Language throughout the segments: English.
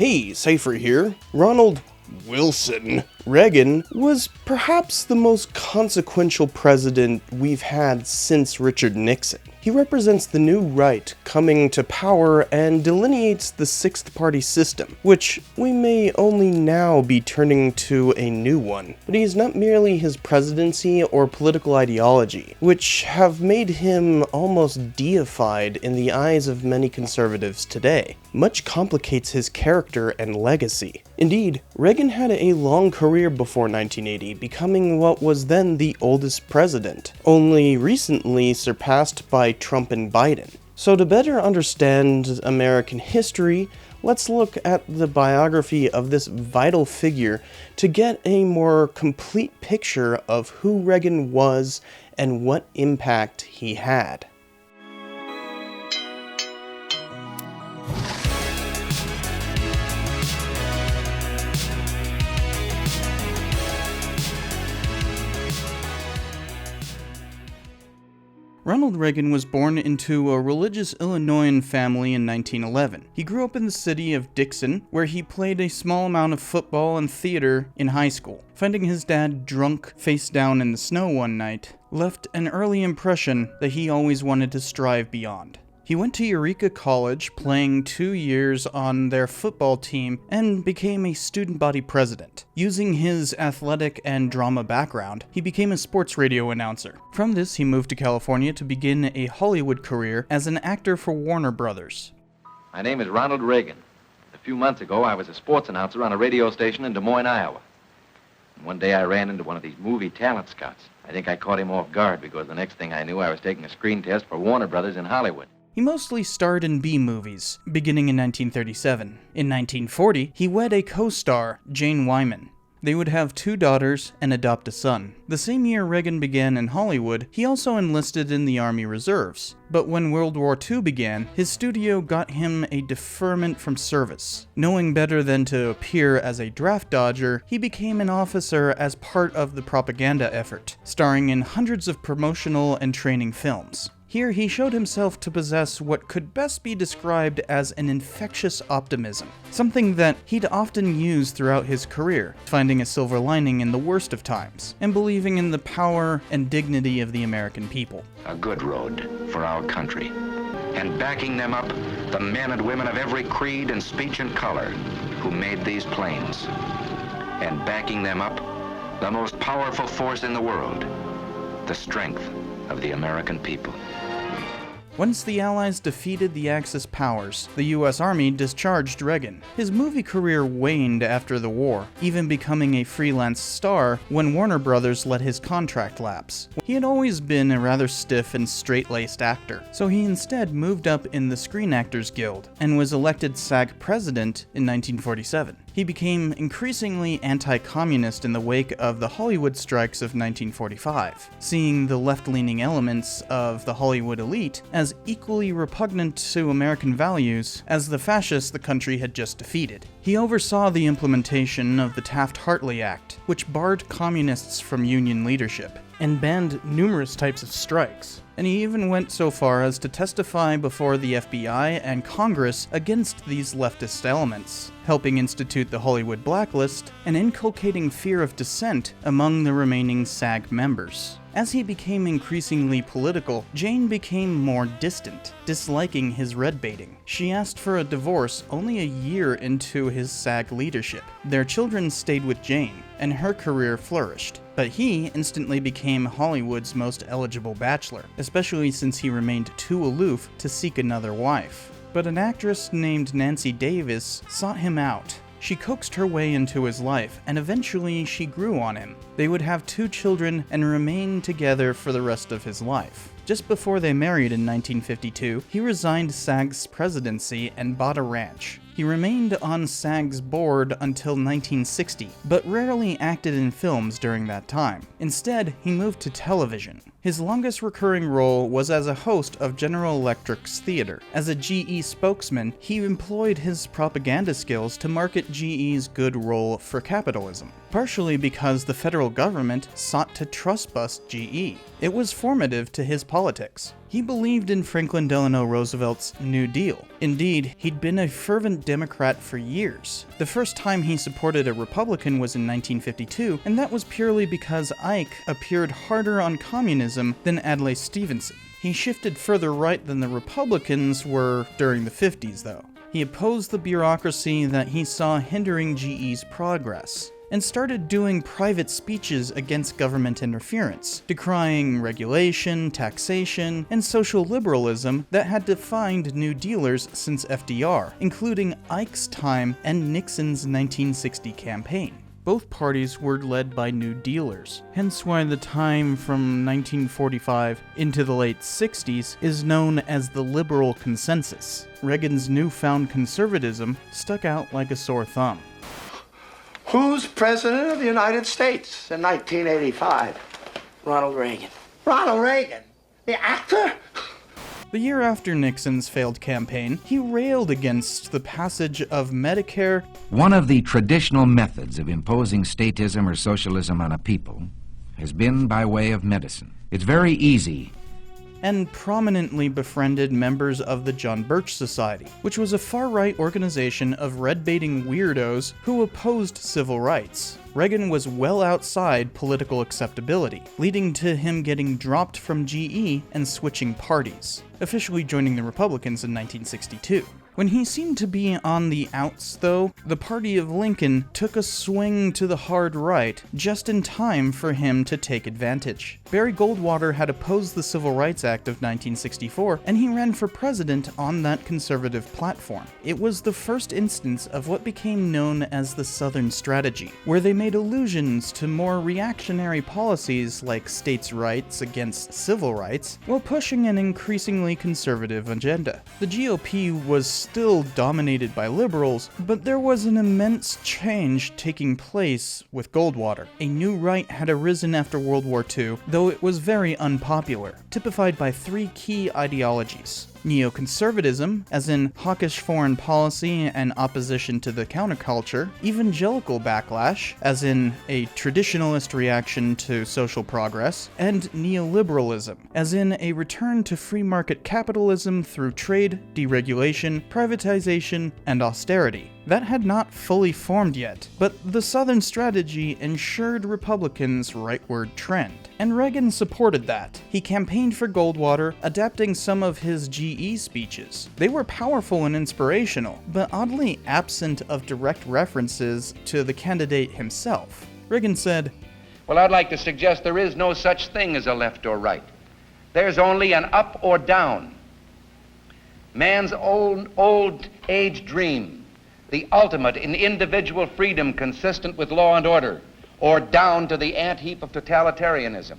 Hey, Cypher here. Ronald Wilson Reagan was perhaps the most consequential president we've had since Richard Nixon. He represents the new right coming to power and delineates the sixth-party system, which we may only now be turning to a new one. But he is not merely his presidency or political ideology, which have made him almost deified in the eyes of many conservatives today. Much complicates his character and legacy. Indeed, Reagan had a long career before 1980, becoming what was then the oldest president, only recently surpassed by Trump and Biden. So to better understand American history, let's look at the biography of this vital figure to get a more complete picture of who Reagan was and what impact he had. Ronald Reagan was born into a religious Illinoisan family in 1911. He grew up in the city of Dixon, where he played a small amount of football and theater in high school. Finding his dad drunk, face down in the snow one night, left an early impression that he always wanted to strive beyond. He went to Eureka College, playing 2 years on their football team, and became a student body president. Using his athletic and drama background, he became a sports radio announcer. From this, he moved to California to begin a Hollywood career as an actor for Warner Brothers. My name is Ronald Reagan. A few months ago, I was a sports announcer on a radio station in Des Moines, Iowa. And one day I ran into one of these movie talent scouts. I think I caught him off guard because the next thing I knew, I was taking a screen test for Warner Brothers in Hollywood. He mostly starred in B-movies, beginning in 1937. In 1940, he wed a co-star, Jane Wyman. They would have 2 daughters and adopt a son. The same year Reagan began in Hollywood, he also enlisted in the Army Reserves. But when World War II began, his studio got him a deferment from service. Knowing better than to appear as a draft dodger, he became an officer as part of the propaganda effort, starring in hundreds of promotional and training films. Here, he showed himself to possess what could best be described as an infectious optimism, something that he'd often used throughout his career, finding a silver lining in the worst of times, and believing in the power and dignity of the American people. A good road for our country, and backing them up, the men and women of every creed and speech and color who made these planes, and backing them up, the most powerful force in the world, the strength of the American people. Once the Allies defeated the Axis powers, the U.S. Army discharged Reagan. His movie career waned after the war, even becoming a freelance star when Warner Brothers let his contract lapse. He had always been a rather stiff and straight-laced actor, so he instead moved up in the Screen Actors Guild and was elected SAG president in 1947. He became increasingly anti-communist in the wake of the Hollywood strikes of 1945, seeing the left-leaning elements of the Hollywood elite as equally repugnant to American values as the fascists the country had just defeated. He oversaw the implementation of the Taft-Hartley Act, which barred communists from union leadership, and banned numerous types of strikes. And he even went so far as to testify before the FBI and Congress against these leftist elements, helping institute the Hollywood blacklist and inculcating fear of dissent among the remaining SAG members. As he became increasingly political, Jane became more distant, disliking his red baiting. She asked for a divorce only a year into his SAG leadership. Their children stayed with Jane, and her career flourished. But he instantly became Hollywood's most eligible bachelor, especially since he remained too aloof to seek another wife. But an actress named Nancy Davis sought him out. She coaxed her way into his life, and eventually she grew on him. They would have 2 children and remain together for the rest of his life. Just before they married in 1952, he resigned SAG's presidency and bought a ranch. He remained on SAG's board until 1960, but rarely acted in films during that time. Instead, he moved to television. His longest recurring role was as a host of General Electric's theater. As a GE spokesman, he employed his propaganda skills to market GE's good role for capitalism, partially because the federal government sought to trust bust GE. It was formative to his politics. He believed in Franklin Delano Roosevelt's New Deal. Indeed, he'd been a fervent Democrat for years. The first time he supported a Republican was in 1952, and that was purely because Ike appeared harder on communism than Adlai Stevenson. He shifted further right than the Republicans were during the 50s, though. He opposed the bureaucracy that he saw hindering GE's progress, and started doing private speeches against government interference, decrying regulation, taxation, and social liberalism that had defined New Dealers since FDR, including Ike's time and Nixon's 1960 campaign. Both parties were led by New Dealers, hence why the time from 1945 into the late 60s is known as the liberal consensus. Reagan's newfound conservatism stuck out like a sore thumb. Who's president of the United States in 1985? Ronald Reagan. Ronald Reagan? The actor? The year after Nixon's failed campaign, he railed against the passage of Medicare. One of the traditional methods of imposing statism or socialism on a people has been by way of medicine. It's very easy. And prominently befriended members of the John Birch Society, which was a far-right organization of red-baiting weirdos who opposed civil rights. Reagan was well outside political acceptability, leading to him getting dropped from GE and switching parties, officially joining the Republicans in 1962. When he seemed to be on the outs, though, the party of Lincoln took a swing to the hard right just in time for him to take advantage. Barry Goldwater had opposed the Civil Rights Act of 1964, and he ran for president on that conservative platform. It was the first instance of what became known as the Southern Strategy, where they made allusions to more reactionary policies like states' rights against civil rights, while pushing an increasingly conservative agenda. The GOP was still dominated by liberals, but there was an immense change taking place with Goldwater. A new right had arisen after World War II, though it was very unpopular, typified by three key ideologies. Neoconservatism, as in hawkish foreign policy and opposition to the counterculture, evangelical backlash, as in a traditionalist reaction to social progress, and neoliberalism, as in a return to free market capitalism through trade, deregulation, privatization, and austerity. That had not fully formed yet, but the Southern Strategy ensured Republicans' rightward trend, and Reagan supported that. He campaigned for Goldwater, adapting some of his GE speeches. They were powerful and inspirational, but oddly absent of direct references to the candidate himself. Reagan said, Well, I'd like to suggest there is no such thing as a left or right. There's only an up or down. Man's old age dream, the ultimate in individual freedom consistent with law and order, or down to the ant-heap of totalitarianism.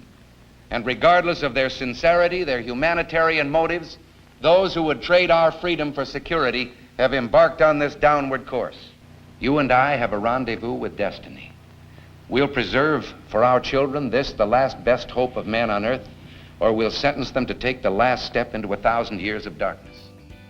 And regardless of their sincerity, their humanitarian motives, those who would trade our freedom for security have embarked on this downward course. You and I have a rendezvous with destiny. We'll preserve for our children this, the last best hope of man on earth, or we'll sentence them to take the last step into 1,000 years of darkness.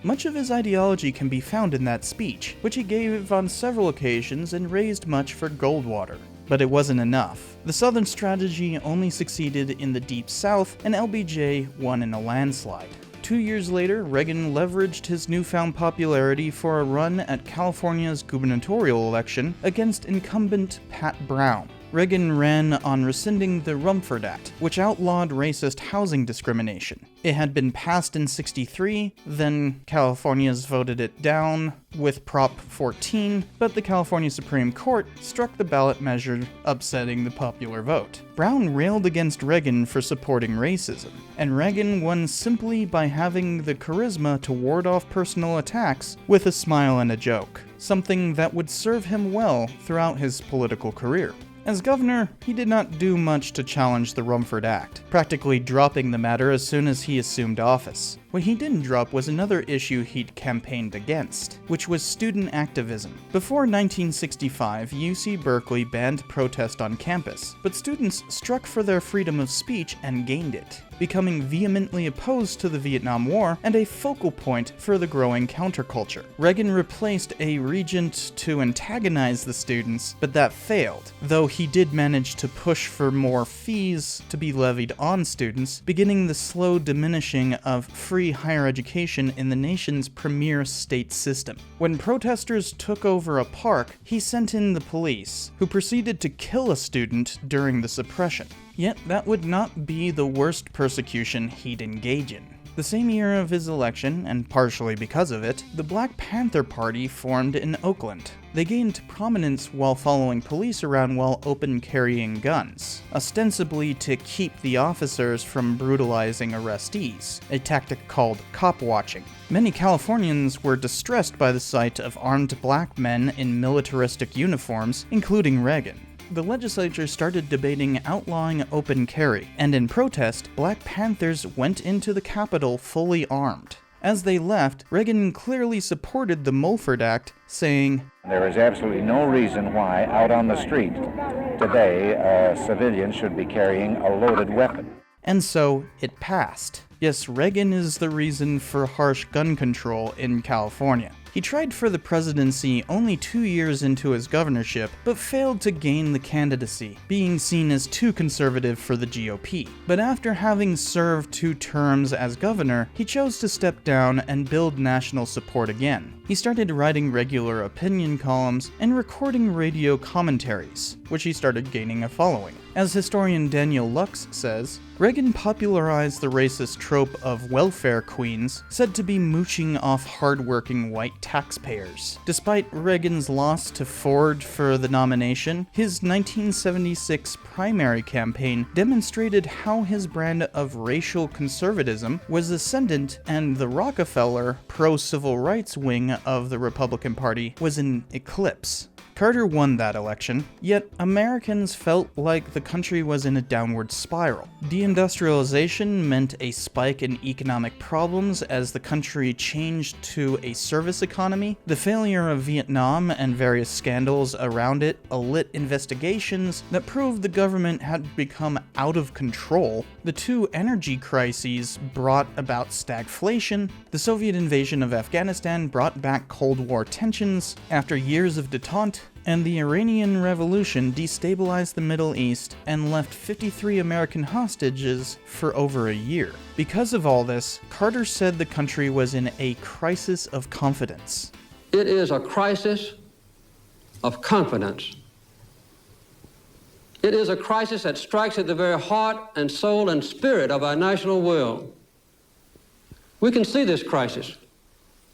Much of his ideology can be found in that speech, which he gave on several occasions and raised much for Goldwater. But it wasn't enough. The Southern Strategy only succeeded in the Deep South, and LBJ won in a landslide. 2 years later, Reagan leveraged his newfound popularity for a run at California's gubernatorial election against incumbent Pat Brown. Reagan ran on rescinding the Rumford Act, which outlawed racist housing discrimination. It had been passed in '63, then Californians voted it down with Prop 14, but the California Supreme Court struck the ballot measure, upsetting the popular vote. Brown railed against Reagan for supporting racism, and Reagan won simply by having the charisma to ward off personal attacks with a smile and a joke, something that would serve him well throughout his political career. As governor, he did not do much to challenge the Rumford Act, practically dropping the matter as soon as he assumed office. What he didn't drop was another issue he'd campaigned against, which was student activism. Before 1965, UC Berkeley banned protest on campus, but students struck for their freedom of speech and gained it. becoming vehemently opposed to the Vietnam War and a focal point for the growing counterculture. Reagan replaced a regent to antagonize the students, but that failed, though he did manage to push for more fees to be levied on students, beginning the slow diminishing of free higher education in the nation's premier state system. When protesters took over a park, he sent in the police, who proceeded to kill a student during the suppression. Yet that would not be the worst persecution he'd engage in. The same year of his election, and partially because of it, the Black Panther Party formed in Oakland. They gained prominence while following police around while open carrying guns, ostensibly to keep the officers from brutalizing arrestees, a tactic called cop watching. Many Californians were distressed by the sight of armed black men in militaristic uniforms, including Reagan. The legislature started debating outlawing open carry, and in protest, Black Panthers went into the Capitol fully armed. As they left, Reagan clearly supported the Mulford Act, saying, "There is absolutely no reason why out on the street today a civilian should be carrying a loaded weapon." And so it passed. Yes, Reagan is the reason for harsh gun control in California. He tried for the presidency only 2 years into his governorship, but failed to gain the candidacy, being seen as too conservative for the GOP. But after having served 2 terms as governor, he chose to step down and build national support again. He started writing regular opinion columns and recording radio commentaries, which he started gaining a following. As historian Daniel Lux says, Reagan popularized the racist trope of welfare queens said to be mooching off hardworking white taxpayers. Despite Reagan's loss to Ford for the nomination, his 1976 primary campaign demonstrated how his brand of racial conservatism was ascendant and the Rockefeller pro-civil rights wing of the Republican Party was in eclipse. Carter won that election, yet Americans felt like the country was in a downward spiral. Deindustrialization meant a spike in economic problems as the country changed to a service economy. The failure of Vietnam and various scandals around it alit investigations that proved the government had become out of control. The 2 energy crises brought about stagflation. The Soviet invasion of Afghanistan brought back Cold War tensions after years of detente. And the Iranian Revolution destabilized the Middle East and left 53 American hostages for over a year. Because of all this, Carter said the country was in a crisis of confidence. It is a crisis of confidence. It is a crisis that strikes at the very heart and soul and spirit of our national will. We can see this crisis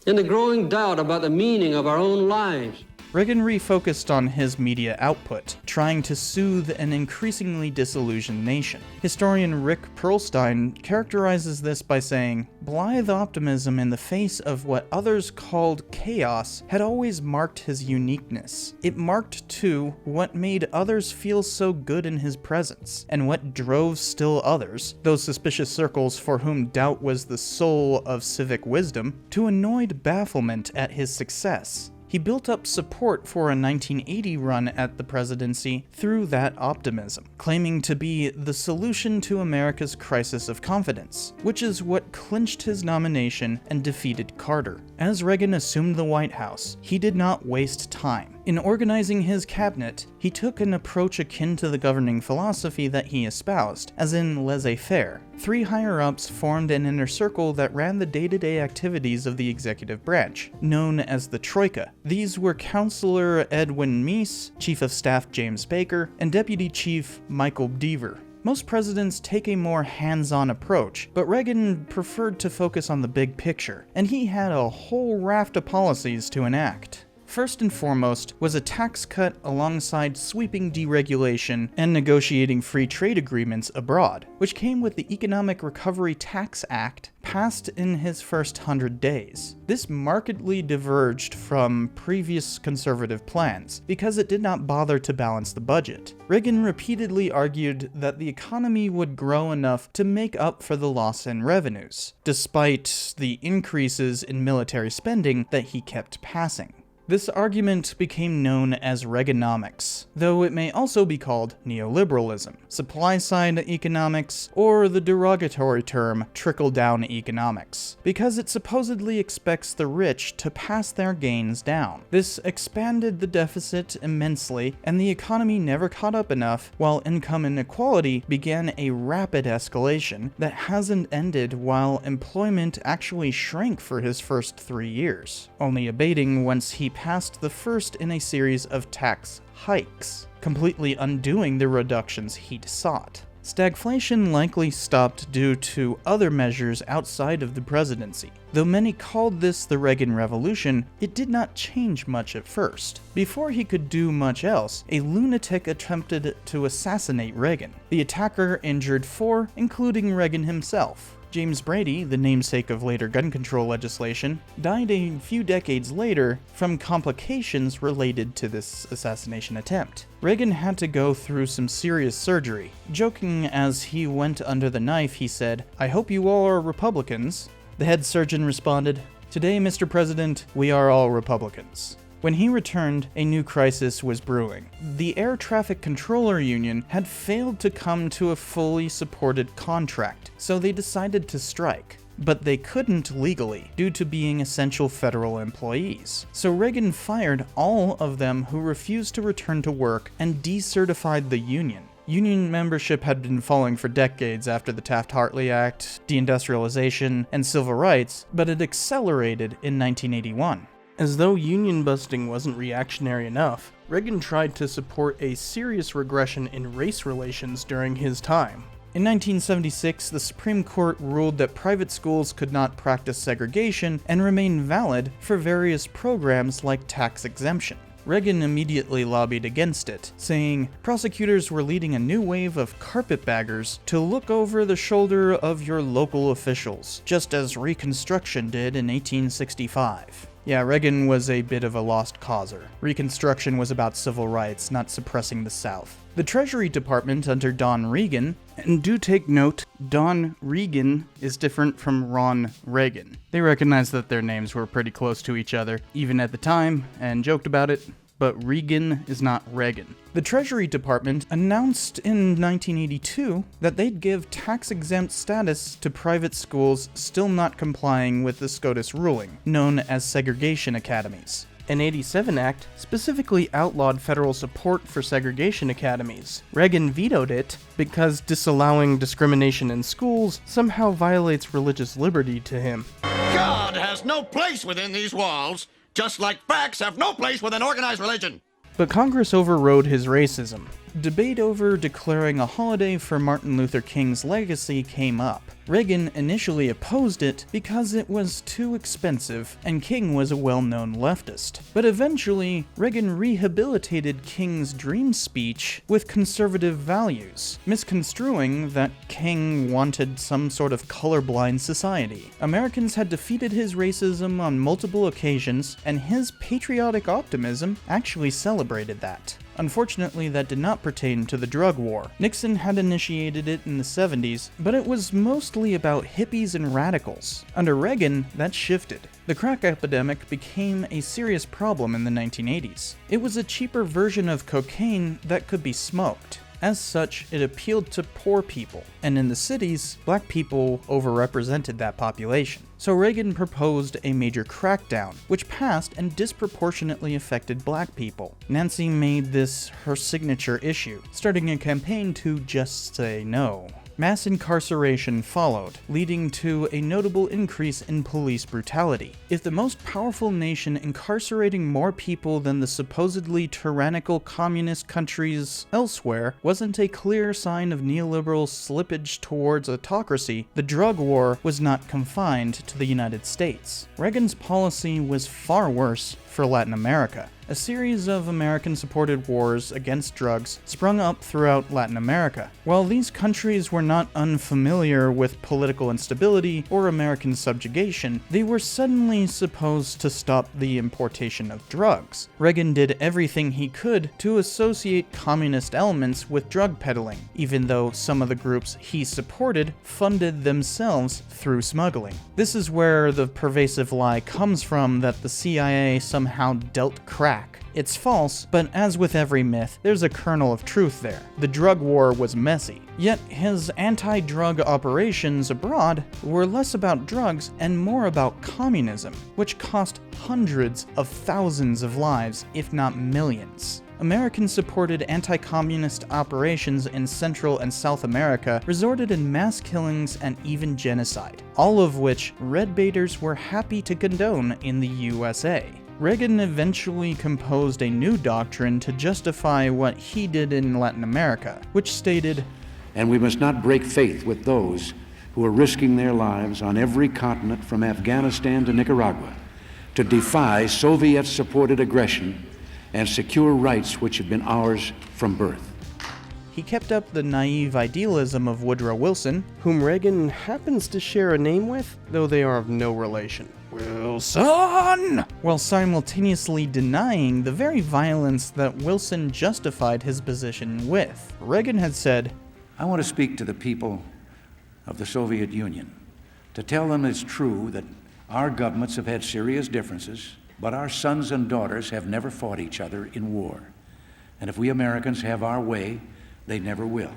in the growing doubt about the meaning of our own lives. Reagan refocused on his media output, trying to soothe an increasingly disillusioned nation. Historian Rick Perlstein characterizes this by saying, "Blithe optimism in the face of what others called chaos had always marked his uniqueness. It marked, too, what made others feel so good in his presence, and what drove still others, those suspicious circles for whom doubt was the soul of civic wisdom, to annoyed bafflement at his success." He built up support for a 1980 run at the presidency through that optimism, claiming to be the solution to America's crisis of confidence, which is what clinched his nomination and defeated Carter. As Reagan assumed the White House, he did not waste time. In organizing his cabinet, he took an approach akin to the governing philosophy that he espoused, as in laissez-faire. 3 higher-ups formed an inner circle that ran the day-to-day activities of the executive branch, known as the Troika. These were Counselor Edwin Meese, Chief of Staff James Baker, and Deputy Chief Michael Deaver. Most presidents take a more hands-on approach, but Reagan preferred to focus on the big picture, and he had a whole raft of policies to enact. First and foremost was a tax cut alongside sweeping deregulation and negotiating free trade agreements abroad, which came with the Economic Recovery Tax Act passed in his first 100 days. This markedly diverged from previous conservative plans because it did not bother to balance the budget. Reagan repeatedly argued that the economy would grow enough to make up for the loss in revenues, despite the increases in military spending that he kept passing. This argument became known as Reaganomics, though it may also be called neoliberalism, supply-side economics, or the derogatory term trickle-down economics, because it supposedly expects the rich to pass their gains down. This expanded the deficit immensely, and the economy never caught up enough, while income inequality began a rapid escalation that hasn't ended while employment actually shrank for his first 3 years, only abating once he passed the first in a series of tax hikes, completely undoing the reductions he'd sought. Stagflation likely stopped due to other measures outside of the presidency. Though many called this the Reagan Revolution, it did not change much at first. Before he could do much else, a lunatic attempted to assassinate Reagan. The attacker injured 4, including Reagan himself. James Brady, the namesake of later gun control legislation, died a few decades later from complications related to this assassination attempt. Reagan had to go through some serious surgery. Joking as he went under the knife, he said, "I hope you all are Republicans." The head surgeon responded, "Today, Mr. President, we are all Republicans." When he returned, a new crisis was brewing. The Air Traffic Controller Union had failed to come to a fully supported contract, so they decided to strike. But they couldn't legally, due to being essential federal employees. So Reagan fired all of them who refused to return to work and decertified the union. Union membership had been falling for decades after the Taft-Hartley Act, deindustrialization, and civil rights, but it accelerated in 1981. As though union busting wasn't reactionary enough, Reagan tried to support a serious regression in race relations during his time. In 1976, the Supreme Court ruled that private schools could not practice segregation and remain valid for various programs like tax exemption. Reagan immediately lobbied against it, saying prosecutors were leading a new wave of carpetbaggers to look over the shoulder of your local officials, just as Reconstruction did in 1865. Yeah, Reagan was a bit of a lost causer. Reconstruction was about civil rights, not suppressing the South. The Treasury Department under Don Reagan, and do take note, Don Reagan is different from Ron Reagan. They recognized that their names were pretty close to each other, even at the time, and joked about it, but Reagan is not Reagan. The Treasury Department announced in 1982 that they'd give tax-exempt status to private schools still not complying with the SCOTUS ruling, known as segregation academies. An '87 act specifically outlawed federal support for segregation academies. Reagan vetoed it because disallowing discrimination in schools somehow violates religious liberty to him. God has no place within these walls, just like facts have no place within organized religion. But Congress overrode his racism. Debate over declaring a holiday for Martin Luther King's legacy came up. Reagan initially opposed it because it was too expensive, and King was a well-known leftist. But eventually, Reagan rehabilitated King's dream speech with conservative values, misconstruing that King wanted some sort of colorblind society. Americans had defeated his racism on multiple occasions, and his patriotic optimism actually celebrated that. Unfortunately, that did not pertain to the drug war. Nixon had initiated it in the 70s, but it was mostly about hippies and radicals. Under Reagan, that shifted. The crack epidemic became a serious problem in the 1980s. It was a cheaper version of cocaine that could be smoked. As such, it appealed to poor people, and in the cities, black people overrepresented that population. So Reagan proposed a major crackdown, which passed and disproportionately affected black people. Nancy made this her signature issue, starting a campaign to just say no. Mass incarceration followed, leading to a notable increase in police brutality. If the most powerful nation incarcerating more people than the supposedly tyrannical communist countries elsewhere wasn't a clear sign of neoliberal slippage towards autocracy, the drug war was not confined to the United States. Reagan's policy was far worse for Latin America. A series of American-supported wars against drugs sprung up throughout Latin America. While these countries were not unfamiliar with political instability or American subjugation, they were suddenly supposed to stop the importation of drugs. Reagan did everything he could to associate communist elements with drug peddling, even though some of the groups he supported funded themselves through smuggling. This is where the pervasive lie comes from that the CIA somehow somehow dealt crack. It's false, but as with every myth, there's a kernel of truth there. The drug war was messy. Yet his anti-drug operations abroad were less about drugs and more about communism, which cost hundreds of thousands of lives, if not millions. American-supported anti-communist operations in Central and South America resulted in mass killings and even genocide, all of which red baiters were happy to condone in the USA. Reagan eventually composed a new doctrine to justify what he did in Latin America, which stated, "And we must not break faith with those who are risking their lives on every continent from Afghanistan to Nicaragua to defy Soviet-supported aggression and secure rights which have been ours from birth." He kept up the naive idealism of Woodrow Wilson, whom Reagan happens to share a name with, though they are of no relation. Wilson! While simultaneously denying the very violence that Wilson justified his position with. Reagan had said, "I want to speak to the people of the Soviet Union to tell them it's true that our governments have had serious differences, but our sons and daughters have never fought each other in war. And if we Americans have our way, they never will."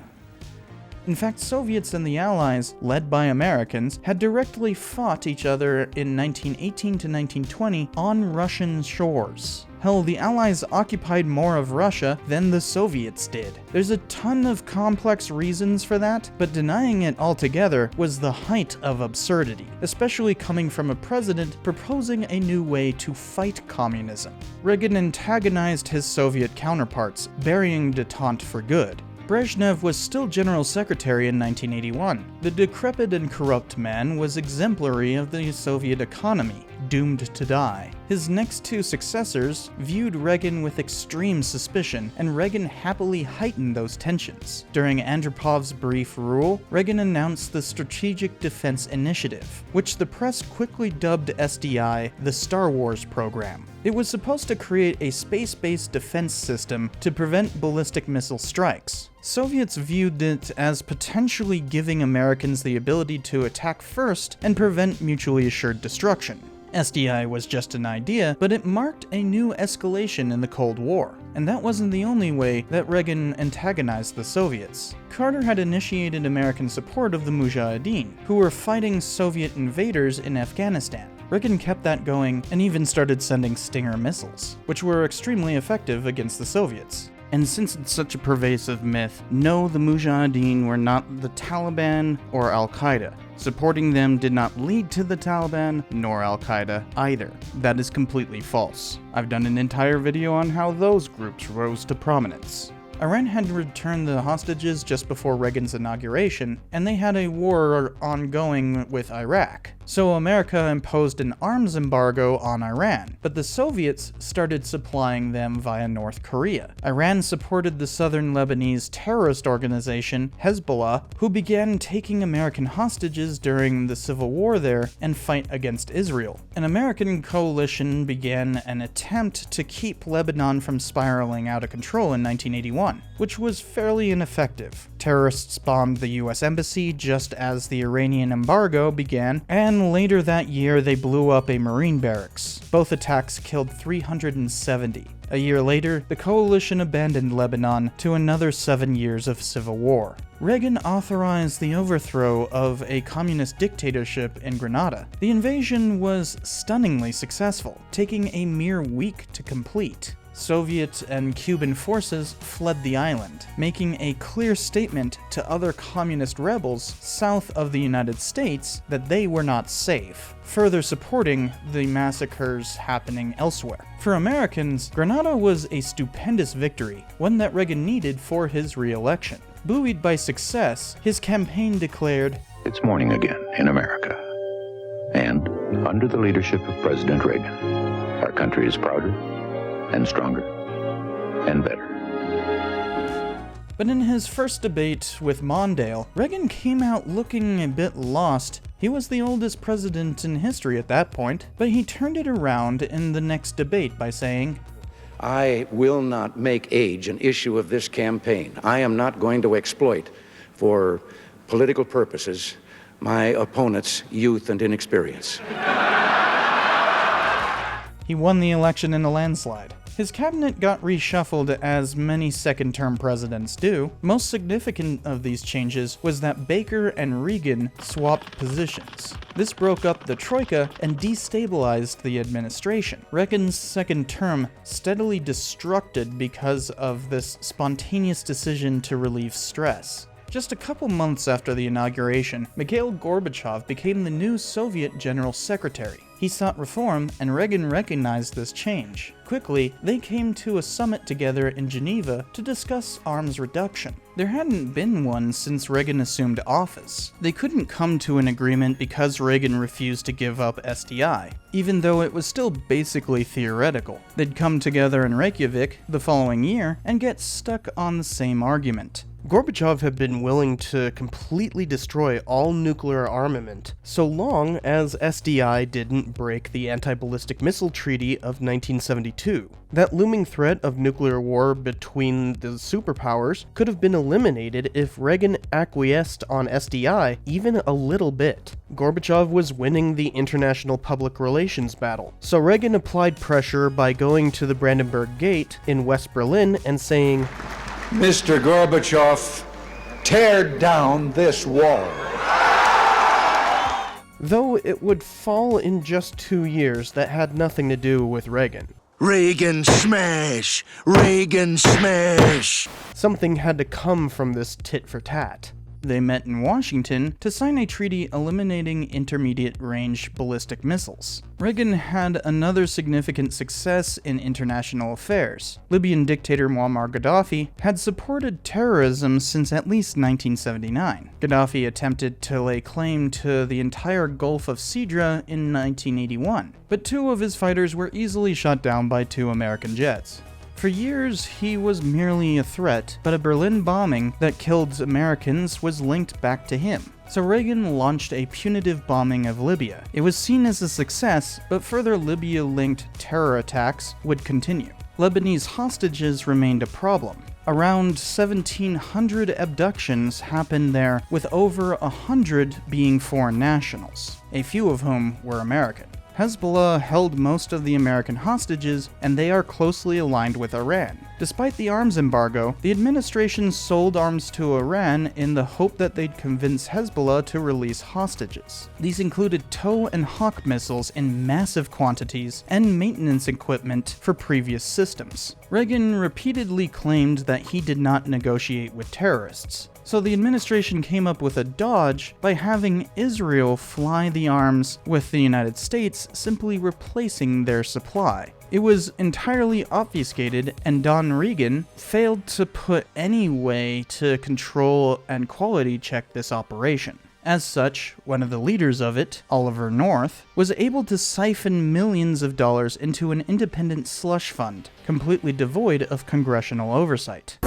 In fact, Soviets and the Allies, led by Americans, had directly fought each other in 1918 to 1920 on Russian shores. Hell, the Allies occupied more of Russia than the Soviets did. There's a ton of complex reasons for that, but denying it altogether was the height of absurdity, especially coming from a president proposing a new way to fight communism. Reagan antagonized his Soviet counterparts, burying detente for good. Brezhnev was still General Secretary in 1981. The decrepit and corrupt man was exemplary of the Soviet economy, doomed to die. His next two successors viewed Reagan with extreme suspicion, and Reagan happily heightened those tensions. During Andropov's brief rule, Reagan announced the Strategic Defense Initiative, which the press quickly dubbed SDI the Star Wars program. It was supposed to create a space-based defense system to prevent ballistic missile strikes. Soviets viewed it as potentially giving Americans the ability to attack first and prevent mutually assured destruction. SDI was just an idea, but it marked a new escalation in the Cold War. And that wasn't the only way that Reagan antagonized the Soviets. Carter had initiated American support of the Mujahideen, who were fighting Soviet invaders in Afghanistan. Reagan kept that going and even started sending Stinger missiles, which were extremely effective against the Soviets. And since it's such a pervasive myth, no, the Mujahideen were not the Taliban or Al-Qaeda. Supporting them did not lead to the Taliban nor Al-Qaeda either. That is completely false. I've done an entire video on how those groups rose to prominence. Iran had returned the hostages just before Reagan's inauguration, and they had a war ongoing with Iraq. So America imposed an arms embargo on Iran, but the Soviets started supplying them via North Korea. Iran supported the southern Lebanese terrorist organization, Hezbollah, who began taking American hostages during the civil war there and fight against Israel. An American coalition began an attempt to keep Lebanon from spiraling out of control in 1981, which was fairly ineffective. Terrorists bombed the US embassy just as the Iranian embargo began, and later that year they blew up a Marine barracks. Both attacks killed 370. A year later, the coalition abandoned Lebanon to another 7 years of civil war. Reagan authorized the overthrow of a communist dictatorship in Grenada. The invasion was stunningly successful, taking a mere week to complete. Soviet and Cuban forces fled the island, making a clear statement to other communist rebels south of the United States that they were not safe, further supporting the massacres happening elsewhere. For Americans, Grenada was a stupendous victory, one that Reagan needed for his re-election. Buoyed by success, his campaign declared, "It's morning again in America. And under the leadership of President Reagan, our country is prouder and stronger and better." But in his first debate with Mondale, Reagan came out looking a bit lost. He was the oldest president in history at that point, but he turned it around in the next debate by saying, "I will not make age an issue of this campaign. I am not going to exploit, for political purposes, my opponent's youth and inexperience." He He won the election in a landslide. His cabinet got reshuffled as many second-term presidents do. Most significant of these changes was that Baker and Reagan swapped positions. This broke up the Troika and destabilized the administration. Reagan's second term steadily destructed because of this spontaneous decision to relieve stress. Just a couple months after the inauguration, Mikhail Gorbachev became the new Soviet General Secretary. He sought reform, and Reagan recognized this change. Quickly, they came to a summit together in Geneva to discuss arms reduction. There hadn't been one since Reagan assumed office. They couldn't come to an agreement because Reagan refused to give up SDI, even though it was still basically theoretical. They'd come together in Reykjavik the following year and get stuck on the same argument. Gorbachev had been willing to completely destroy all nuclear armament, so long as SDI didn't break the Anti-Ballistic Missile Treaty of 1972. That looming threat of nuclear war between the superpowers could have been eliminated if Reagan acquiesced on SDI even a little bit. Gorbachev was winning the international public relations battle, so Reagan applied pressure by going to the Brandenburg Gate in West Berlin and saying, Mr. Gorbachev, tear down this wall. Though it would fall in just 2 years, that had nothing to do with Reagan. Reagan smash! Reagan smash! Something had to come from this tit for tat. They met in Washington to sign a treaty eliminating intermediate-range ballistic missiles. Reagan had another significant success in international affairs. Libyan dictator Muammar Gaddafi had supported terrorism since at least 1979. Gaddafi attempted to lay claim to the entire Gulf of Sidra in 1981, but 2 of his fighters were easily shot down by 2 American jets. For years, he was merely a threat, but a Berlin bombing that killed Americans was linked back to him. So Reagan launched a punitive bombing of Libya. It was seen as a success, but further Libya-linked terror attacks would continue. Lebanese hostages remained a problem. Around 1,700 abductions happened there, with over 100 being foreign nationals, a few of whom were American. Hezbollah held most of the American hostages, and they are closely aligned with Iran. Despite the arms embargo, the administration sold arms to Iran in the hope that they'd convince Hezbollah to release hostages. These included TOW and Hawk missiles in massive quantities and maintenance equipment for previous systems. Reagan repeatedly claimed that he did not negotiate with terrorists. So the administration came up with a dodge by having Israel fly the arms with the United States simply replacing their supply. It was entirely obfuscated, and Don Regan failed to put any way to control and quality check this operation. As such, one of the leaders of it, Oliver North, was able to siphon millions of dollars into an independent slush fund, completely devoid of congressional oversight.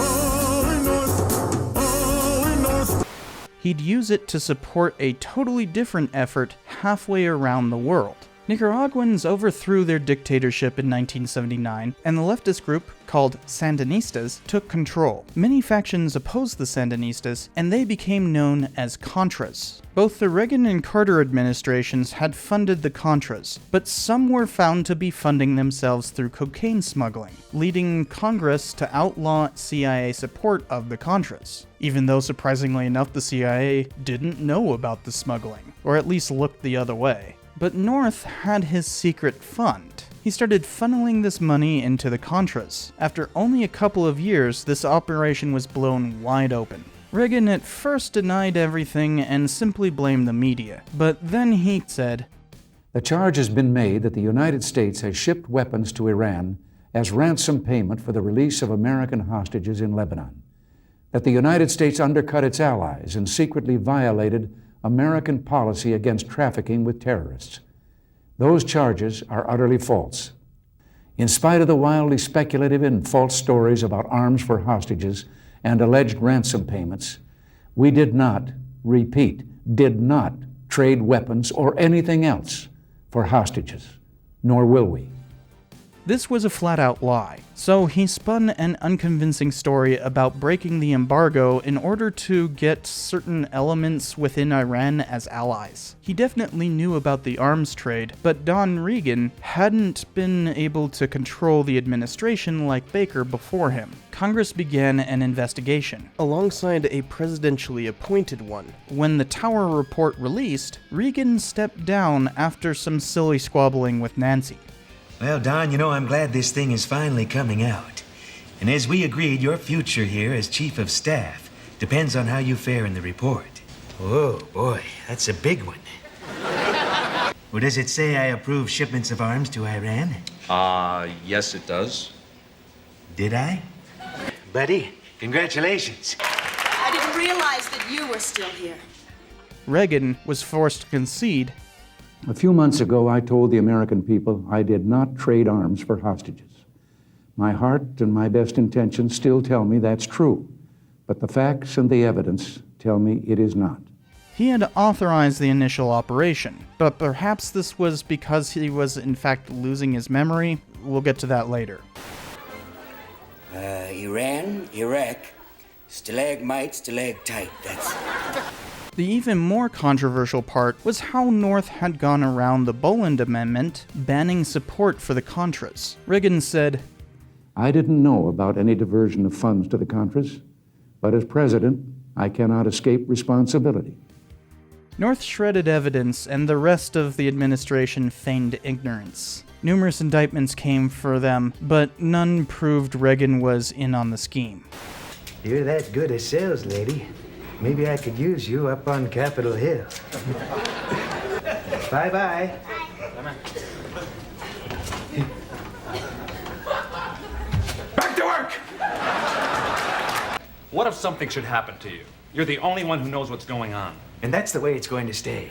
He'd use it to support a totally different effort halfway around the world. Nicaraguans overthrew their dictatorship in 1979, and the leftist group, called Sandinistas, took control. Many factions opposed the Sandinistas, and they became known as Contras. Both the Reagan and Carter administrations had funded the Contras, but some were found to be funding themselves through cocaine smuggling, leading Congress to outlaw CIA support of the Contras. Even though, surprisingly enough, the CIA didn't know about the smuggling, or at least looked the other way. But North had his secret fund. He started funneling this money into the Contras. After only a couple of years, this operation was blown wide open. Reagan at first denied everything and simply blamed the media, but then he said, The charge has been made that the United States has shipped weapons to Iran as ransom payment for the release of American hostages in Lebanon, that the United States undercut its allies and secretly violated American policy against trafficking with terrorists. Those charges are utterly false. In spite of the wildly speculative and false stories about arms for hostages and alleged ransom payments, we did not, repeat, did not trade weapons or anything else for hostages, nor will we. This was a flat-out lie, so he spun an unconvincing story about breaking the embargo in order to get certain elements within Iran as allies. He definitely knew about the arms trade, but Don Regan hadn't been able to control the administration like Baker before him. Congress began an investigation, alongside a presidentially appointed one. When the Tower report released, Reagan stepped down after some silly squabbling with Nancy. Well, Don, you know, I'm glad this thing is finally coming out. And as we agreed, your future here as Chief of Staff depends on how you fare in the report. Oh, boy, that's a big one. Well, does it say I approve shipments of arms to Iran? Yes, it does. Did I? Buddy, congratulations. I didn't realize that you were still here. Reagan was forced to concede. A few months ago, I told the American people I did not trade arms for hostages. My heart and my best intentions still tell me that's true, but the facts and the evidence tell me it is not. He had authorized the initial operation, but perhaps this was because he was in fact losing his memory. We'll get to that later. Iran, Iraq, stalagmite, that's... The even more controversial part was how North had gone around the Boland Amendment, banning support for the Contras. Reagan said, I didn't know about any diversion of funds to the Contras, but as president, I cannot escape responsibility. North shredded evidence, and the rest of the administration feigned ignorance. Numerous indictments came for them, but none proved Reagan was in on the scheme. You're that good a sales lady. Maybe I could use you up on Capitol Hill. Bye-bye. Back to work! What if something should happen to you? You're the only one who knows what's going on. And that's the way it's going to stay.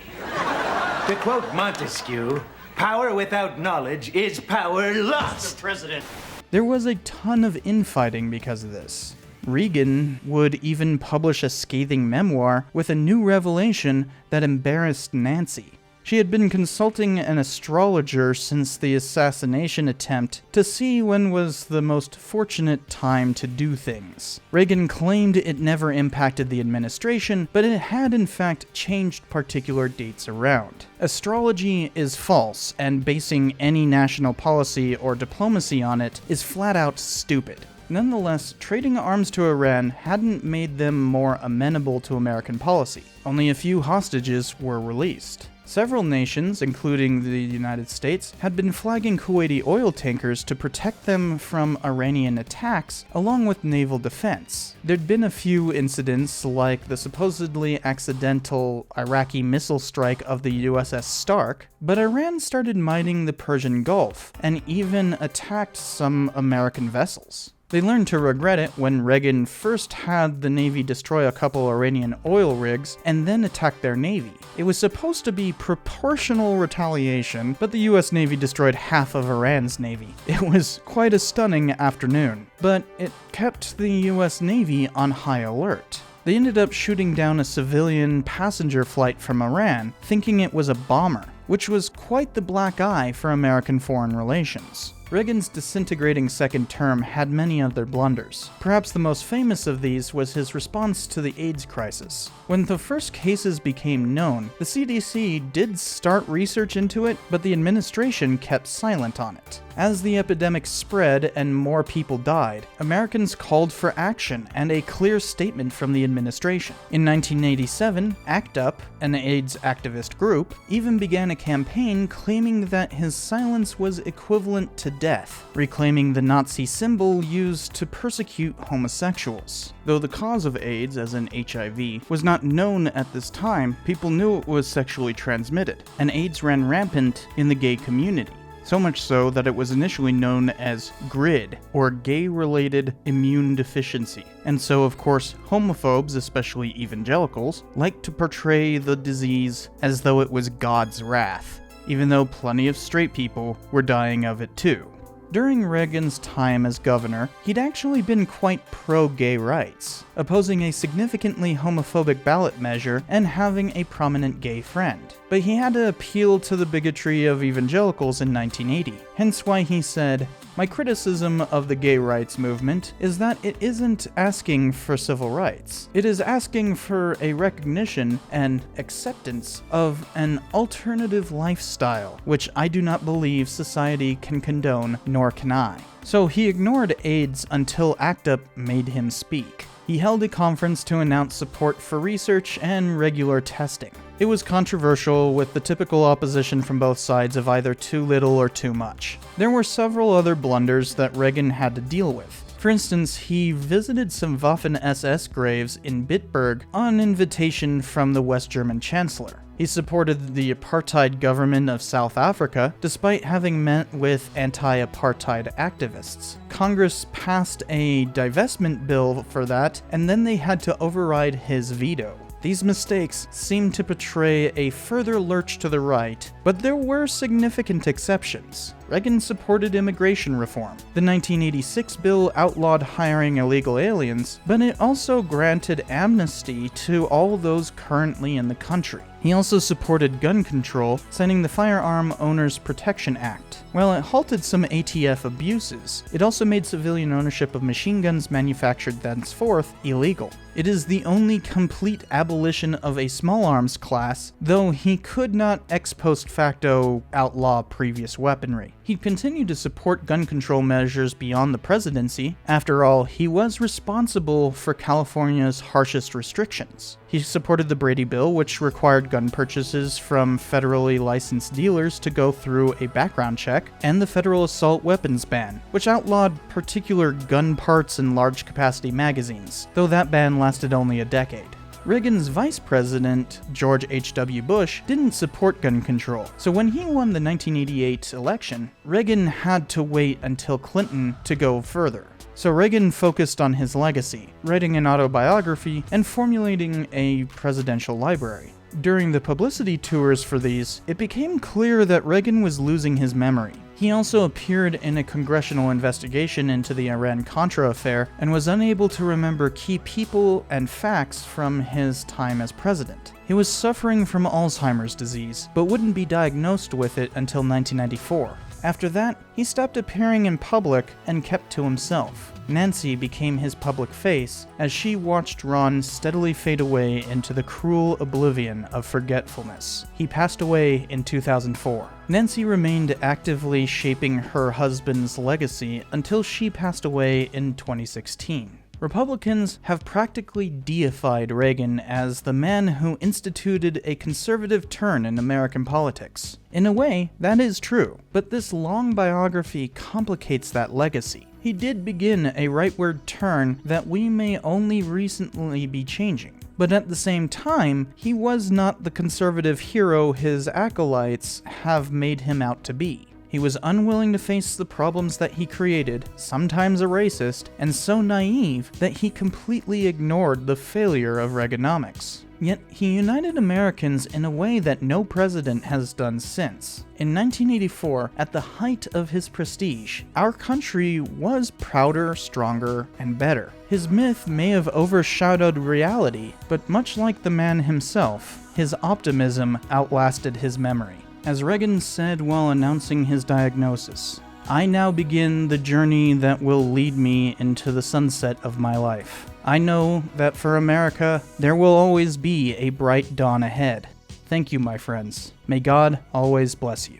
To quote Montesquieu, power without knowledge is power lost. Mr. President. There was a ton of infighting because of this. Reagan would even publish a scathing memoir with a new revelation that embarrassed Nancy. She had been consulting an astrologer since the assassination attempt to see when was the most fortunate time to do things. Reagan claimed it never impacted the administration, but it had in fact changed particular dates around. Astrology is false, and basing any national policy or diplomacy on it is flat out stupid. Nonetheless, trading arms to Iran hadn't made them more amenable to American policy. Only a few hostages were released. Several nations, including the United States, had been flagging Kuwaiti oil tankers to protect them from Iranian attacks, along with naval defense. There'd been a few incidents, like the supposedly accidental Iraqi missile strike of the USS Stark, but Iran started mining the Persian Gulf, and even attacked some American vessels. They learned to regret it when Reagan first had the Navy destroy a couple Iranian oil rigs and then attack their Navy. It was supposed to be proportional retaliation, but the US Navy destroyed half of Iran's Navy. It was quite a stunning afternoon, but it kept the US Navy on high alert. They ended up shooting down a civilian passenger flight from Iran, thinking it was a bomber, which was quite the black eye for American foreign relations. Reagan's disintegrating second term had many other blunders. Perhaps the most famous of these was his response to the AIDS crisis. When the first cases became known, the CDC did start research into it, but the administration kept silent on it. As the epidemic spread and more people died, Americans called for action and a clear statement from the administration. In 1987, ACT UP, an AIDS activist group, even began a campaign claiming that his silence was equivalent to death, reclaiming the Nazi symbol used to persecute homosexuals. Though the cause of AIDS, as in HIV, was not known at this time, people knew it was sexually transmitted, and AIDS ran rampant in the gay community. So much so that it was initially known as GRID, or Gay-Related Immune Deficiency. And so, of course, homophobes, especially evangelicals, like to portray the disease as though it was God's wrath, even though plenty of straight people were dying of it too. During Reagan's time as governor, he'd actually been quite pro-gay rights, opposing a significantly homophobic ballot measure and having a prominent gay friend. But he had to appeal to the bigotry of evangelicals in 1980, hence why he said, My criticism of the gay rights movement is that it isn't asking for civil rights. It is asking for a recognition and acceptance of an alternative lifestyle, which I do not believe society can condone, nor can I. So he ignored AIDS until ACT UP made him speak. He held a conference to announce support for research and regular testing. It was controversial, with the typical opposition from both sides of either too little or too much. There were several other blunders that Reagan had to deal with. For instance, he visited some Waffen-SS graves in Bitburg on invitation from the West German Chancellor. He supported the apartheid government of South Africa, despite having met with anti-apartheid activists. Congress passed a divestment bill for that, and then they had to override his veto. These mistakes seem to portray a further lurch to the right, but there were significant exceptions. Reagan supported immigration reform. The 1986 bill outlawed hiring illegal aliens, but it also granted amnesty to all those currently in the country. He also supported gun control, signing the Firearm Owners Protection Act. While it halted some ATF abuses, it also made civilian ownership of machine guns manufactured thenceforth illegal. It is the only complete abolition of a small arms class, though he could not ex post facto outlaw previous weaponry. He continued to support gun control measures beyond the presidency. After all, he was responsible for California's harshest restrictions. He supported the Brady Bill, which required gun purchases from federally licensed dealers to go through a background check, and the federal assault weapons ban, which outlawed particular gun parts in large capacity magazines, though that ban lasted only a decade. Reagan's vice president, George H.W. Bush, didn't support gun control, so when he won the 1988 election, Reagan had to wait until Clinton to go further. So Reagan focused on his legacy, writing an autobiography and formulating a presidential library. During the publicity tours for these, it became clear that Reagan was losing his memory. He also appeared in a congressional investigation into the Iran-Contra affair and was unable to remember key people and facts from his time as president. He was suffering from Alzheimer's disease, but wouldn't be diagnosed with it until 1994. After that, he stopped appearing in public and kept to himself. Nancy became his public face as she watched Ron steadily fade away into the cruel oblivion of forgetfulness. He passed away in 2004. Nancy remained actively shaping her husband's legacy until she passed away in 2016. Republicans have practically deified Reagan as the man who instituted a conservative turn in American politics. In a way, that is true, but this long biography complicates that legacy. He did begin a rightward turn that we may only recently be changing. But at the same time, he was not the conservative hero his acolytes have made him out to be. He was unwilling to face the problems that he created, sometimes a racist, and so naive that he completely ignored the failure of Reaganomics. Yet he united Americans in a way that no president has done since. In 1984, at the height of his prestige, our country was prouder, stronger, and better. His myth may have overshadowed reality, but much like the man himself, his optimism outlasted his memory. As Reagan said while announcing his diagnosis, "I now begin the journey that will lead me into the sunset of my life. I know that for America, there will always be a bright dawn ahead. Thank you, my friends. May God always bless you."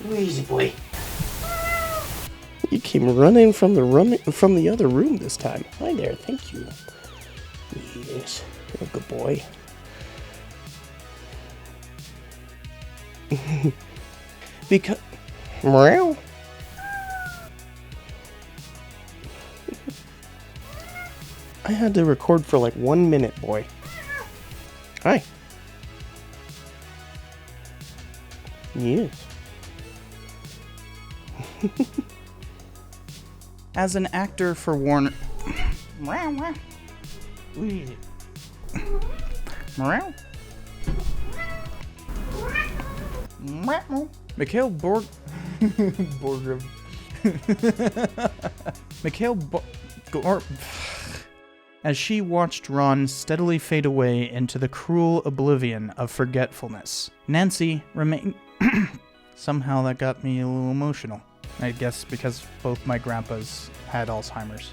Easy, boy. You came running from the other room this time. Hi there, thank you. Yes. You're a good boy. Because... Meow. I had to record for like 1 minute, boy. Hi. Yes. As an actor for Warner... Mikhail as she watched Ron steadily fade away into the cruel oblivion of forgetfulness. Nancy remained Somehow that got me a little emotional. I guess because both my grandpas had Alzheimer's.